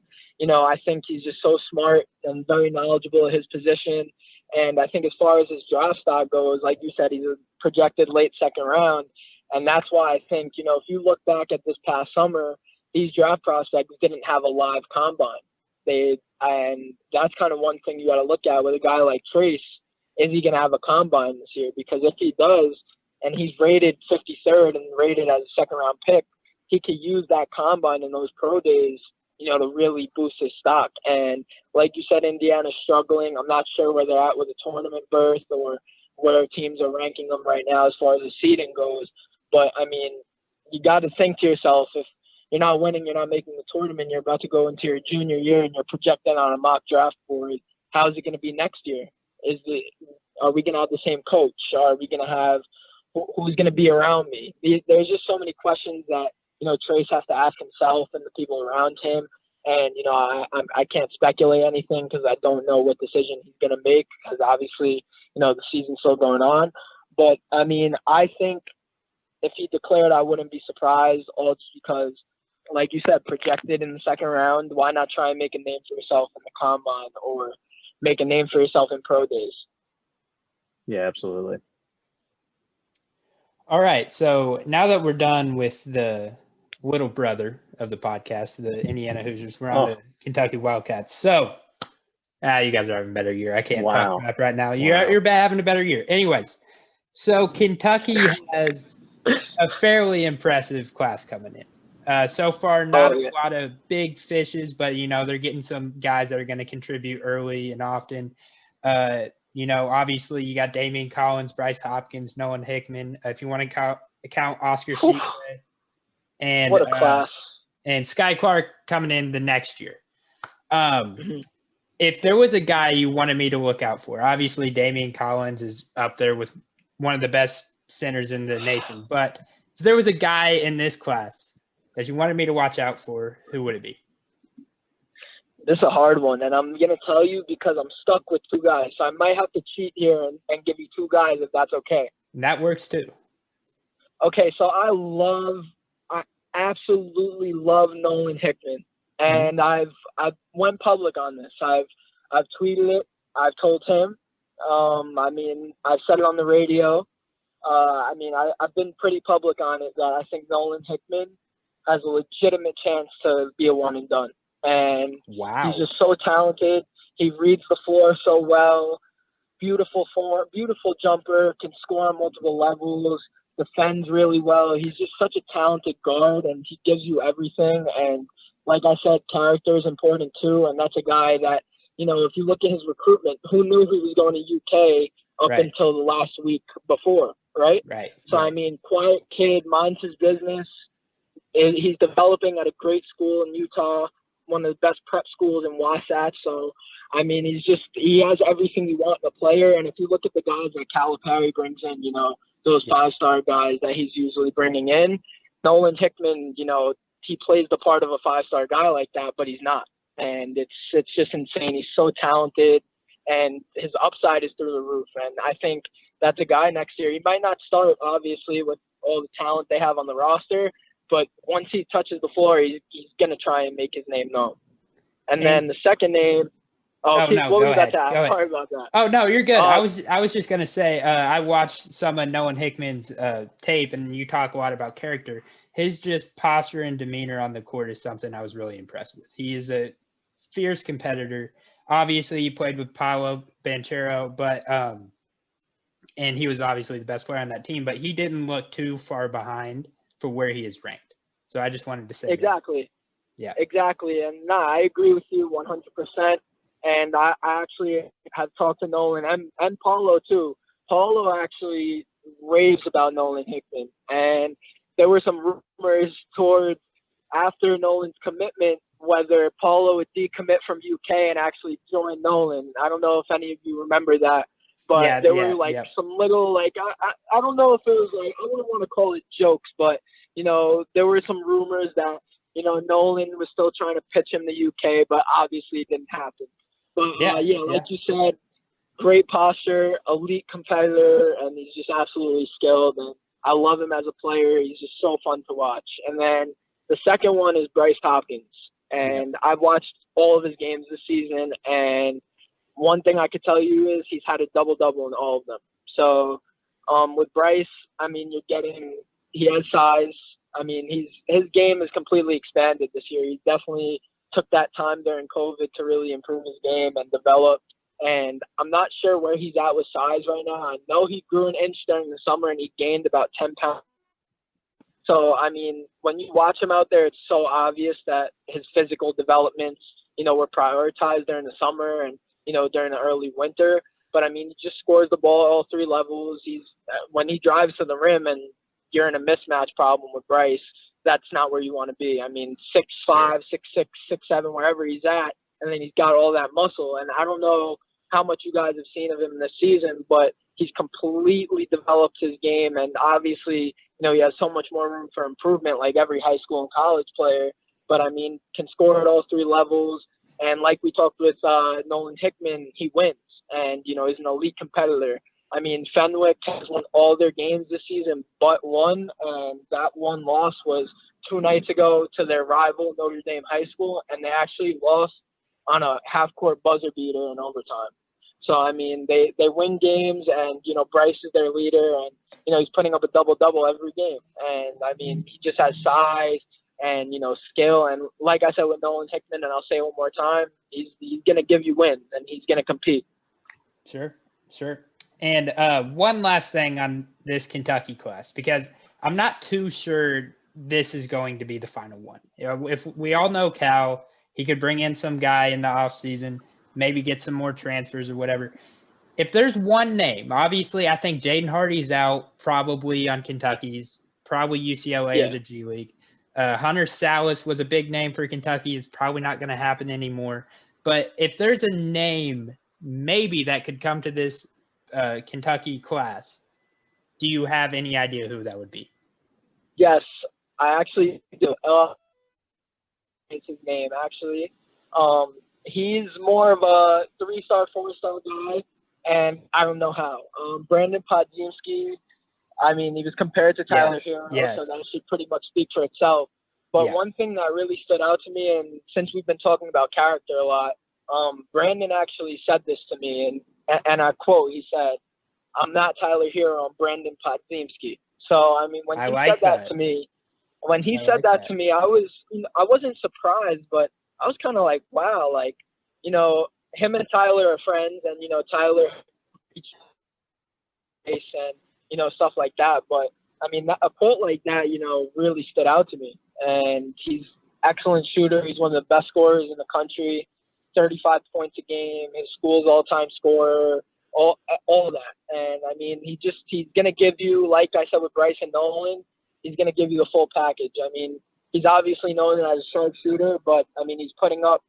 I think he's just so smart and very knowledgeable at his position. And I think as far as his draft stock goes, like you said, he's a projected late second round. And that's why I think, if you look back at this past summer, these draft prospects didn't have a live combine. And that's kind of one thing you got to look at with a guy like Trace. Is he going to have a combine this year? Because if he does, and he's rated 53rd and rated as a second round pick, he could use that combine in those pro days, to really boost his stock. And like you said, Indiana's struggling. I'm not sure where they're at with the tournament berth or where teams are ranking them right now as far as the seeding goes. But I mean, you got to think to yourself, if you're not winning, you're not making the tournament, you're about to go into your junior year and you're projected on a mock draft board, how is it going to be next year? Are we going to have the same coach? Are we going to have who's going to be around me? There's just so many questions that, Trace has to ask himself and the people around him. And, I can't speculate anything because I don't know what decision he's going to make because obviously, the season's still going on. But, I mean, I think if he declared, I wouldn't be surprised, all just because, like you said, projected in the second round. Why not try and make a name for yourself in the combine or make a name for yourself in pro days? Yeah, absolutely. All right. So now that we're done with the little brother of the podcast, the Indiana Hoosiers, we're on to Kentucky Wildcats. So, you guys are having a better year. I can't talk crap right now. You're having a better year. Anyways, so Kentucky has a fairly impressive class coming in. So far, not a lot of big fishes, but, they're getting some guys that are going to contribute early and often. Obviously you got Damian Collins, Bryce Hopkins, Nolan Hickman. If you want to count Oscar Tshiebwe and what a class. And Sky Clark coming in the next year. If there was a guy you wanted me to look out for, obviously Damian Collins is up there with one of the best centers in the nation. But if there was a guy in this class that you wanted me to watch out for, who would it be? This is a hard one, and I'm going to tell you because I'm stuck with two guys. So I might have to cheat here and give you two guys if that's okay. And that works too. Okay, so I absolutely love Nolan Hickman. And I've went public on this. I've tweeted it. I've told him. I've said it on the radio. I've been pretty public on it that I think Nolan Hickman has a legitimate chance to be a one and done. And he's just so talented. He reads the floor so well. Beautiful form, beautiful jumper, can score on multiple levels, defends really well. He's just such a talented guard, and he gives you everything. And like I said, character is important too. And that's a guy that, if you look at his recruitment, who knew he was going to UK up until the last week before, right? Right. So, quiet kid, minds his business. He's developing at a great school in Utah, one of the best prep schools in Wasatch. So, he has everything you want in a player. And if you look at the guys that Calipari brings in, those five-star guys that he's usually bringing in, Nolan Hickman, he plays the part of a five-star guy like that, but he's not. And it's just insane. He's so talented, and his upside is through the roof. And I think that's a guy next year. He might not start, obviously, with all the talent they have on the roster, but once he touches the floor, he's going to try and make his name known. And then the second name – Go ahead. Sorry about that. Oh, no, you're good. I was just going to say I watched some of Nolan Hickman's tape, and you talk a lot about character. His just posture and demeanor on the court is something I was really impressed with. fierce competitor. Obviously, he played with Paolo Banchero, but and he was obviously the best player on that team, but he didn't look too far behind for where he is ranked. So I just wanted to say exactly. That. Yeah. Exactly. And I agree with you 100%. And I actually have talked to Nolan and Paulo too. Paulo actually raves about Nolan Hickman. And there were some rumors towards after Nolan's commitment, whether Paulo would decommit from UK and actually join Nolan. I don't know if any of you remember that. But there were some little I don't know if it was I wouldn't want to call it jokes, but there were some rumors that Nolan was still trying to pitch him the UK, but obviously it didn't happen. But like you said, great posture, elite competitor, and he's just absolutely skilled. And I love him as a player. He's just so fun to watch. And then the second one is Bryce Hopkins, and I've watched all of his games this season, and one thing I could tell you is he's had a double-double in all of them. So with Bryce, I mean, he has size. I mean, his game is completely expanded this year. He definitely took that time during COVID to really improve his game and develop. And I'm not sure where he's at with size right now. I know he grew an inch during the summer and he gained about 10 pounds. So, I mean, when you watch him out there, it's so obvious that his physical developments, were prioritized during the summer and, during the early winter. But, I mean, he just scores the ball at all three levels. When he drives to the rim and you're in a mismatch problem with Bryce, that's not where you want to be. I mean, 6'5", 6'6", 6'7", wherever he's at, and then he's got all that muscle. And I don't know how much you guys have seen of him this season, but he's completely developed his game. And obviously, he has so much more room for improvement like every high school and college player. But, I mean, can score at all three levels. And like we talked with Nolan Hickman, he wins. And, he's an elite competitor. I mean, Fenwick has won all their games this season but one, and that one loss was 2 nights ago to their rival, Notre Dame High School, and they actually lost on a half-court buzzer beater in overtime. So, I mean, they win games, and, Bryce is their leader, and, he's putting up a double-double every game. And, I mean, he just has size and, skill. And like I said with Nolan Hickman, and I'll say it one more time, he's going to give you wins, and he's going to compete. Sure. And one last thing on this Kentucky class, because I'm not too sure this is going to be the final one. If we all know Cal, he could bring in some guy in the offseason, maybe get some more transfers or whatever. If there's one name, obviously I think Jaden Hardy's out probably on Kentucky's, probably UCLA or the G League. Hunter Salas was a big name for Kentucky. It's probably not going to happen anymore. But if there's a name maybe that could come to this Kentucky class, do you have any idea who that would be? Yes, I actually do. It's his name, actually. He's more of a 3-star, 4-star guy, and I don't know how. Brandon Podziemski, I mean, he was compared to Tyler Hero, so that should pretty much speak for itself. But one thing that really stood out to me, and since we've been talking about character a lot, Brandon actually said this to me, and I quote, he said, "I'm not Tyler Hero, I'm Brandon Podziemski." So, I mean, when he said that to me, I wasn't surprised, but I was kind of like, wow, like, him and Tyler are friends, and, Tyler and, stuff like that. But, I mean, a quote like that, really stood out to me. And he's excellent shooter. He's one of the best scorers in the country, 35 points a game, his school's all-time scorer, all that. And, I mean, he's going to give you, like I said with Bryce and Nolan, he's going to give you the full package. I mean, he's obviously known as a sharp shooter, but, I mean, he's putting up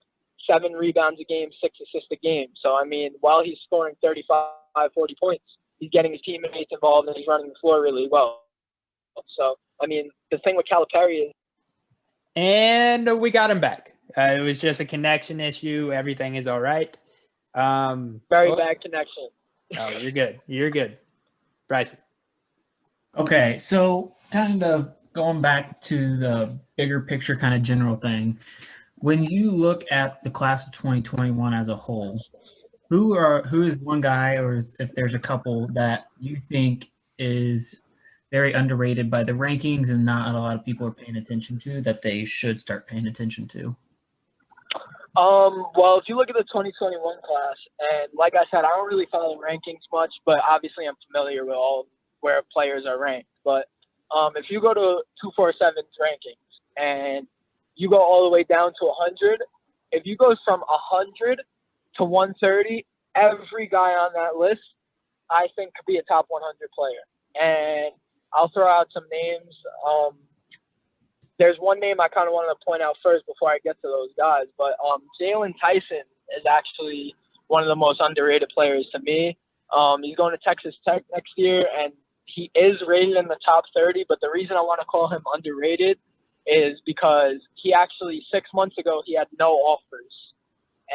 7 rebounds a game, 6 assists a game. So, I mean, while he's scoring 35, 40 points, he's getting his teammates involved and he's running the floor really well. So, I mean, the thing with Calipari is. And we got him back. It was just a connection issue. Everything is all right. Very bad connection. Oh, you're good. Bryson. Okay, so kind of going back to the bigger picture kind of general thing. When you look at the class of 2021 as a whole, who is one guy, or if there's a couple that you think is very underrated by the rankings and not a lot of people are paying attention to, that they should start paying attention to? Well, if you look at the 2021 class, and like I said, I don't really follow rankings much, but obviously I'm familiar with all where players are ranked. But if you go to 247's rankings and you go all the way down to 100, if you go from 100 to 130, every guy on that list, I think, could be a top 100 player. And I'll throw out some names. There's one name I kind of wanted to point out first before I get to those guys, but Jalen Tyson is actually one of the most underrated players to me. He's going to Texas Tech next year, and he is rated in the top 30, but the reason I want to call him underrated is because he actually 6 months ago, he had no offers,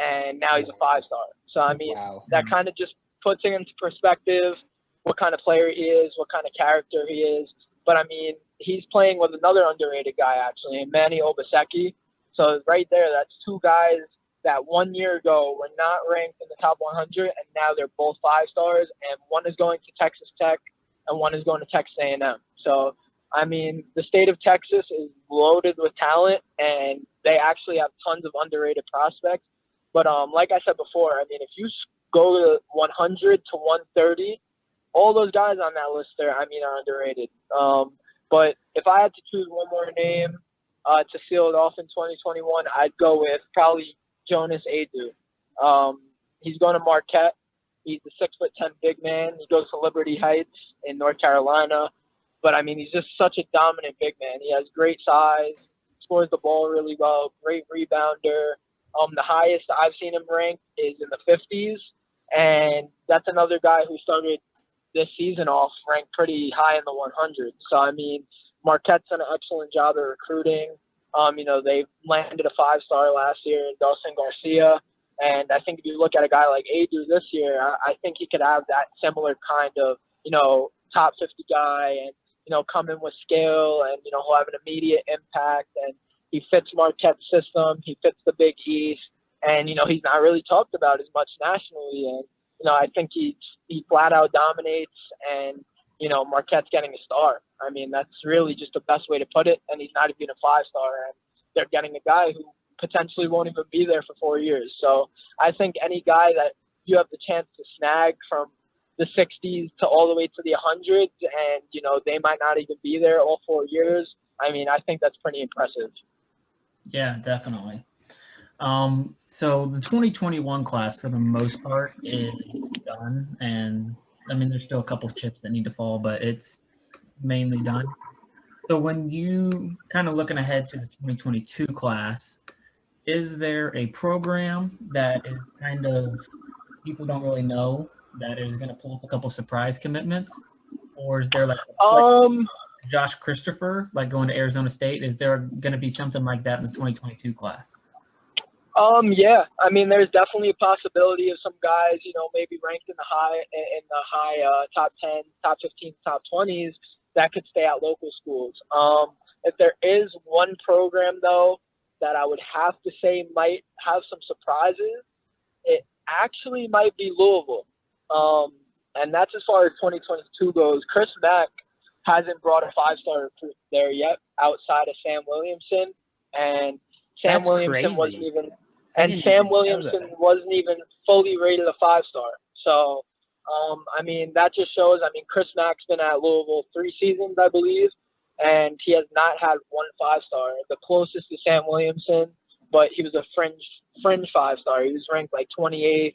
and now he's a 5-star. So, I mean, that kind of just puts it into perspective what kind of player he is, what kind of character he is. But, I mean, he's playing with another underrated guy, actually, Manny Obaseki. So right there, that's two guys that 1 year ago were not ranked in the top 100, and now they're both 5-stars, and one is going to Texas Tech and one is going to Texas A&M. So, I mean, the state of Texas is loaded with talent, and they actually have tons of underrated prospects. But like I said before, I mean, if you go to 100 to 130, all those guys on that list there, I mean, are underrated. But if I had to choose one more name to seal it off in 2021, I'd go with probably Jonas Adu. He's going to Marquette. He's a 6'10" big man. He goes to Liberty Heights in North Carolina. But, I mean, he's just such a dominant big man. He has great size, scores the ball really well, great rebounder. The highest I've seen him ranked is in the 50s. And that's another guy who started this season off ranked pretty high in the 100s. So, I mean, Marquette's done an excellent job at recruiting. You know, they landed a 5-star last year in Dawson Garcia. And I think if you look at a guy like Adu this year, I think he could have that similar kind of, you know, top 50 guy and, you know, come in with skill and, you know, he'll have an immediate impact. And he fits Marquette's system. He fits the Big East. And, you know, he's not really talked about as much nationally. And, you know, I think he flat out dominates and, you know, Marquette's getting a star. I mean, that's really just the best way to put it. And he's not even a 5-star. And they're getting a guy who potentially won't even be there for 4 years. So I think any guy that you have the chance to snag from the 60s to all the way to the 100s and, you know, they might not even be there all 4 years, I mean, I think that's pretty impressive. Yeah, definitely. So the 2021 class, for the most part, is done. And, I mean, there's still a couple of chips that need to fall, but it's mainly done. So when you kind of looking ahead to the 2022 class, is there a program that is kind of people don't really know that is going to pull off a couple surprise commitments? Or is there like Josh Christopher, like going to Arizona State? Is there going to be something like that in the 2022 class? Yeah, I mean, there's definitely a possibility of some guys, you know, maybe ranked in the high top 10, top 15, top 20s that could stay at local schools. If there is one program though that I would have to say might have some surprises, it actually might be Louisville. And that's as far as 2022 goes. Chris Mack hasn't brought a 5-star recruit there yet outside of Sam Williamson, and Sam That's Williamson crazy. wasn't even fully rated a 5-star. So, I mean, that just shows. I mean, Chris Mack's been at Louisville 3 seasons, I believe, and he has not had one 5-star. The closest is Sam Williamson, but he was a fringe 5-star. He was ranked like 28th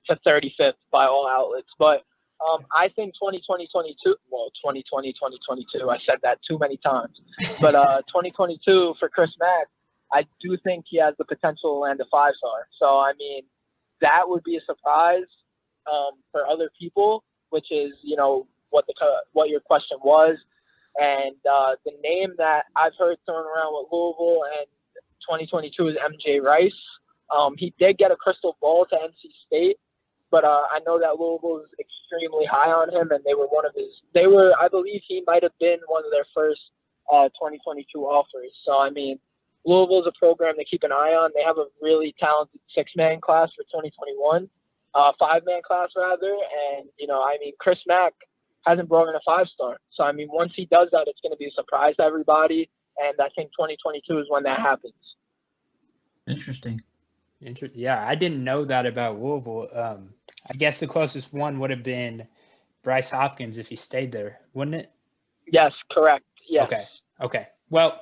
to 35th by all outlets. But I think 2020, 2022, I said that too many times. But 2022 for Chris Mack, I do think he has the potential to land a 5-star. So, I mean, that would be a surprise for other people, which is, you know, what your question was. And the name that I've heard thrown around with Louisville and 2022 is MJ Rice. He did get a crystal ball to NC State, but I know that Louisville is extremely high on him, and I believe he might have been one of their first 2022 offers. So, I mean, Louisville is a program to keep an eye on. They have a really talented 6-man class for 2021, 5-man class rather. And, you know, I mean, Chris Mack hasn't brought in a 5-star. So, I mean, once he does that, it's going to be a surprise to everybody. And I think 2022 is when that happens. Interesting. Yeah, I didn't know that about Louisville. I guess the closest one would have been Bryce Hopkins if he stayed there, wouldn't it? Yes, correct. Yes. Okay. Well,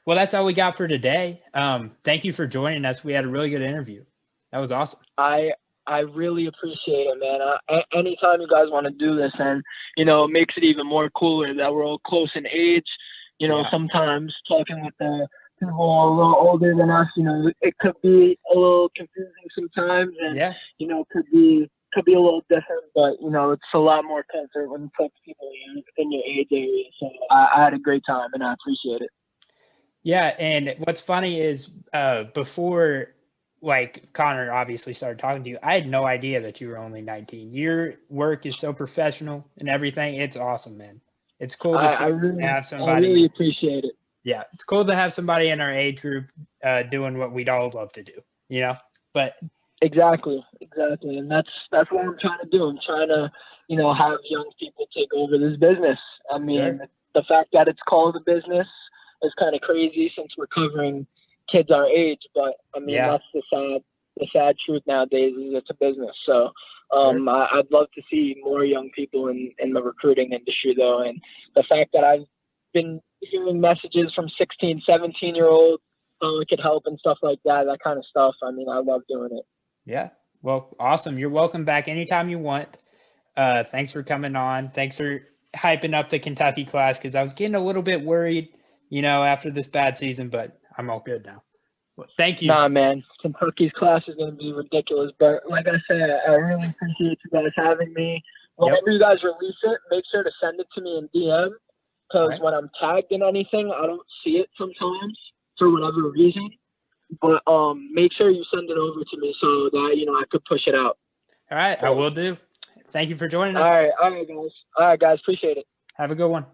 that's all we got for today. Thank you for joining us. We had a really good interview. That was awesome. I really appreciate it, man. Anytime you guys want to do this, and it makes it even more cooler that we're all close in age. Yeah. Sometimes talking with the people a little older than us, it could be a little confusing sometimes, and could be a little different. But it's a lot more comfort when you talk to people in your age area. So I had a great time, and I appreciate it. Yeah, and what's funny is before, like, Connor obviously started talking to you, I had no idea that you were only 19. Your work is so professional and everything. It's awesome, man. It's cool to have somebody. I really appreciate it. Yeah, it's cool to have somebody in our age group doing what we'd all love to do, But exactly, and that's what I'm trying to do. I'm trying to, have young people take over this business. I mean, the fact that it's called a business is kind of crazy since we're covering kids our age, but I mean that's the sad truth nowadays is it's a business. So I'd love to see more young people in the recruiting industry though, and the fact that I've been hearing messages from 16, 17-year-olds how it could help and stuff like that kind of stuff. I mean, I love doing it. Yeah. Well, awesome. You're welcome back anytime you want. Thanks for coming on. Thanks for hyping up the Kentucky class because I was getting a little bit worried, after this bad season, but I'm all good now. Well, thank you. Nah, man. Kentucky's class is going to be ridiculous. But like I said, I really appreciate you guys having me. Whenever you guys release it, make sure to send it to me in DM because when I'm tagged in anything, I don't see it sometimes for whatever reason. But make sure you send it over to me so that, I could push it out. All right. I will do. Thank you for joining us. All right, guys. Appreciate it. Have a good one.